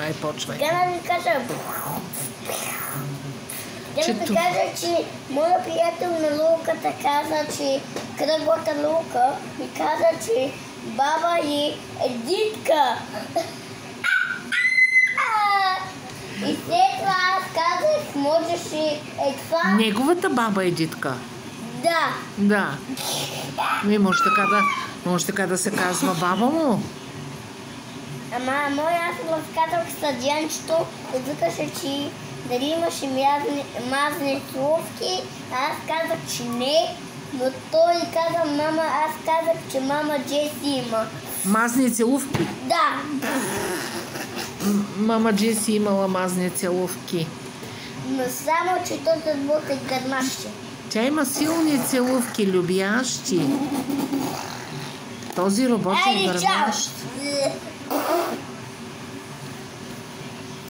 Ай, почвай. Сега да ви кажа... че моя приятел Милулката каза, че кръглата Лука ми каза, че баба е Дитка. И след това аз казах, можеш и това... Неговата баба е Дитка? Да. Да. Може така да се казва баба му. Ама моя аз в казах Дианчето, викаше, че дали имаше мазни словки, аз казах, че не, но той каза мама, аз казах, че мама Джеси има. Мазни целувки? Да. Мама Джеси имала мазни целувки. Но само, че този звук е гърмащи. Тя има силни целувки, любящи. Този робот е гърмащ.